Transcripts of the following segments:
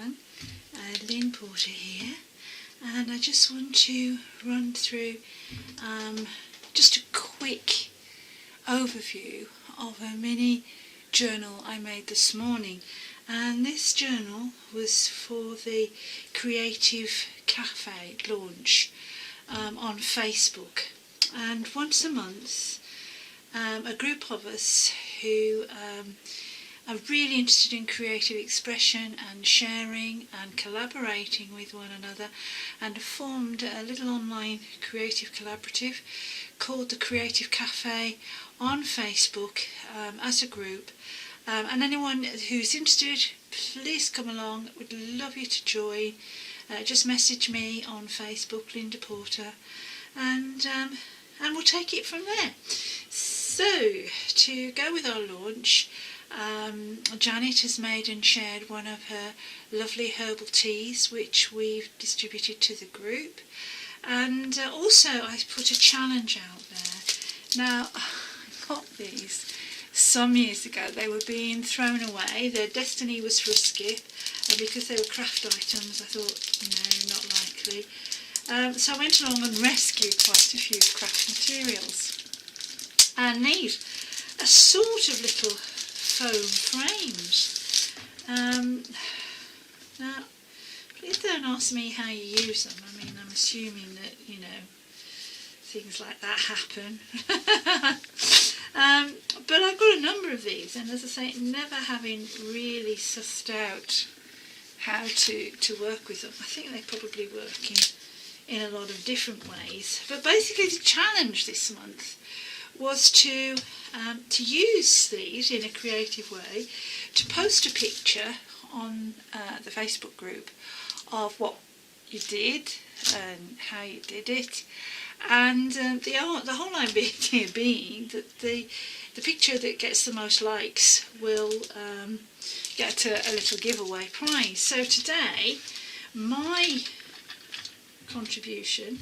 1, Lynn Porter here, and I just want to run through just a quick overview of a mini journal I made this morning. And this journal was for the Creative Cafe launch on Facebook. And once a month, a group of us who are really interested in creative expression and sharing and collaborating with one another, and formed a little online creative collaborative called the Creative Cafe on Facebook as a group. And anyone who's interested, please come along. Would love you to join. Just message me on Facebook, Linda Porter, and we'll take it from there. So, to go with our launch, Janet has made and shared one of her lovely herbal teas, which we've distributed to the group. And also I put a challenge out there. Now, I got these some years ago. They were being thrown away. Their destiny was for a skip, and because they were craft items, I thought, no, not likely. So I went along and rescued quite a few craft materials. And these are sort of little foam frames. Now, please don't ask me how you use them. I mean, I'm assuming that, you know, things like that happen. But I've got a number of these, and as I say, never having really sussed out how to work with them. I think they probably work in a lot of different ways. But basically the challenge this month was to use these in a creative way, to post a picture on the Facebook group of what you did and how you did it, and the whole idea being that the picture that gets the most likes will get a little giveaway prize. So today my contribution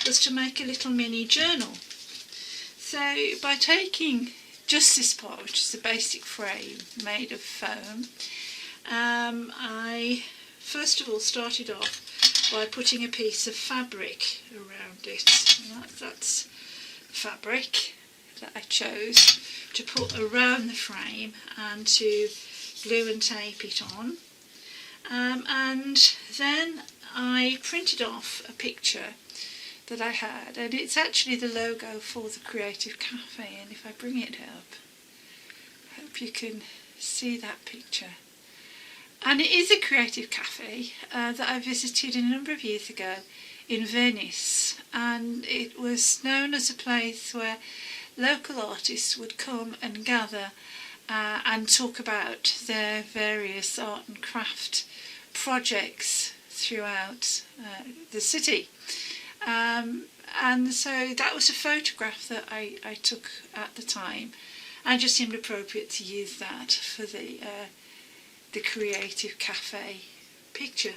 was to make a little mini journal. So by taking just this part, which is a basic frame made of foam, I first of all started off by putting a piece of fabric around it. That's fabric that I chose to put around the frame and to glue and tape it on. And then I printed off a picture that I had, and it's actually the logo for the Creative Cafe, and if I bring it up, I hope you can see that picture. And it is a creative cafe that I visited a number of years ago in Venice, and it was known as a place where local artists would come and gather and talk about their various art and craft projects throughout the city. And so that was a photograph that I took at the time, and just seemed appropriate to use that for the Creative Cafe picture.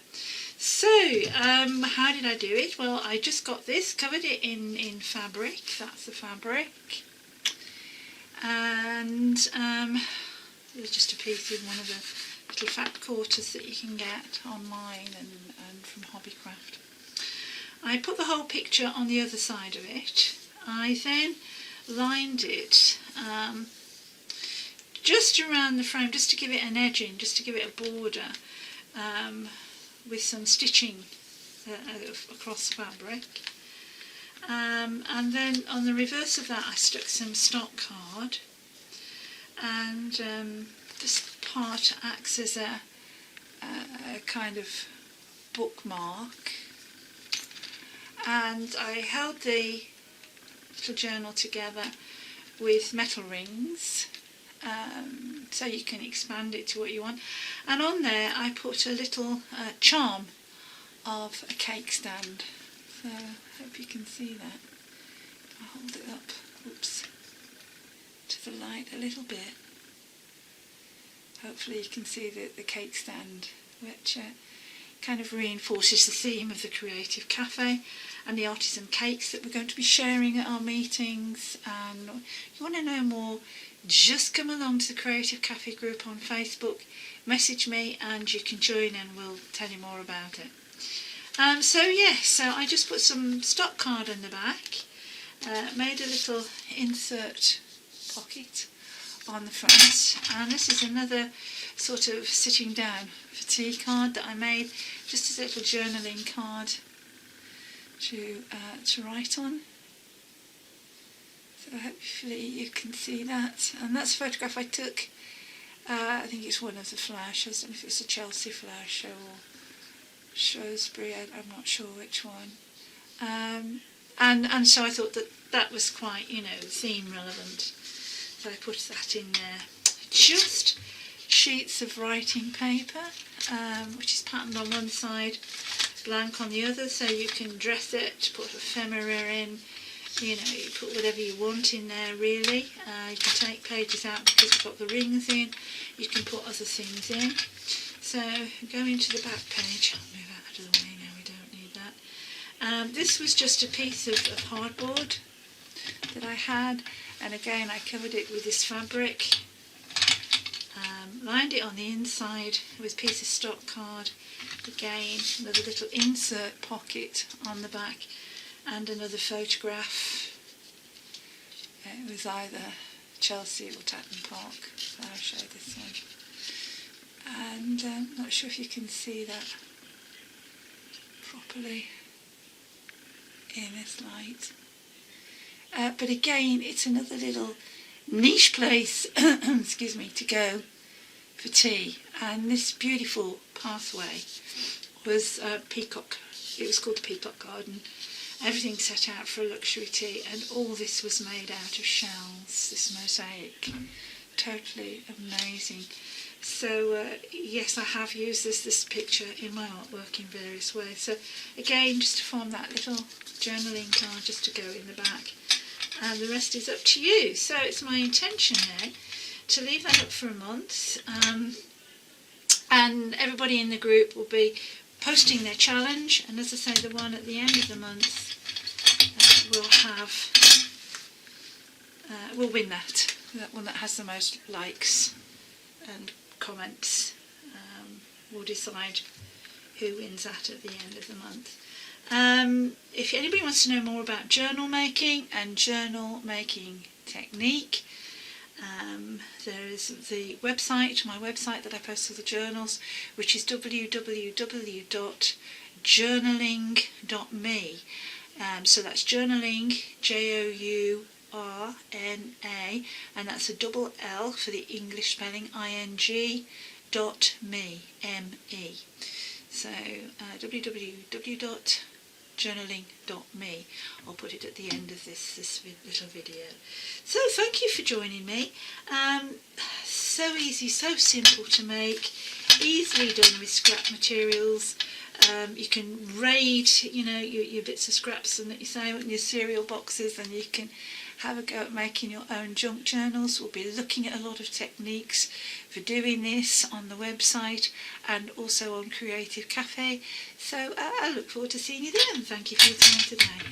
So how did I do it? Well, I just got this, covered it in fabric. That's the fabric, and there's just a piece in one of the little fat quarters that you can get online and from Hobbycraft. I put the whole picture on the other side of it. I then lined it just around the frame, just to give it an edging, just to give it a border, with some stitching across fabric. And then on the reverse of that I stuck some stock card, and this part acts as a kind of bookmark. And I held the little journal together with metal rings, so you can expand it to what you want. And on there I put a little charm of a cake stand. So I hope you can see that. I'll hold it up, oops, to the light a little bit. Hopefully you can see the cake stand, which kind of reinforces the theme of the Creative Cafe and the artisan cakes that we're going to be sharing at our meetings. And if you want to know more, just come along to the Creative Cafe group on Facebook, message me and you can join, and we'll tell you more about it. So I just put some stock card in the back, made a little insert pocket on the front, and this is another sort of sitting down for tea card that I made, just as a little journaling card to write on. So hopefully you can see that, and that's a photograph I took. I think it's one of the flower shows. I don't know if it's a Chelsea flower show or Shrewsbury, I'm not sure which one. And so I thought that was quite, theme relevant. So I put that in there. Just sheets of writing paper, which is patterned on one side, blank on the other, so you can dress it, put ephemera in, you put whatever you want in there really. You can take pages out because it's got the rings in, you can put other things in. So going to the back page, I'll move out of the way now, we don't need that. This was just a piece of hardboard that I had, and again I covered it with this fabric, lined it on the inside with a piece of stock card, again another little insert pocket on the back, and another photograph. It was either Chelsea or Tatton Park flower show, this one. And I'm not sure if you can see that properly in this light. But again, it's another little niche place excuse me, to go for tea. And this beautiful pathway was Peacock. It was called the Peacock Garden. Everything set out for a luxury tea, and all this was made out of shells, this mosaic. Totally amazing. So yes, I have used this picture in my artwork in various ways. So again, just to form that little journaling card just to go in the back, and the rest is up to you. So it's my intention now to leave that up for a month, and everybody in the group will be posting their challenge, and as I say, the one at the end of the month will win that one that has the most likes and comments. Will decide who wins that at the end of the month. If anybody wants to know more about journal making and journal making technique, there is the website, my website that I post all the journals, which is www.journaling.me. So that's journaling, JOURNA, and that's a double L for the English spelling, ing.me, M-E. So www.journaling.me. I'll put it at the end of this little video. So thank you for joining me. So easy, so simple to make, easily done with scrap materials. You can raid, your bits of scraps and that you say in your cereal boxes, and you can have a go at making your own junk journals. We'll be looking at a lot of techniques for doing this on the website and also on Creative Cafe. So I look forward to seeing you there, and thank you for your time today.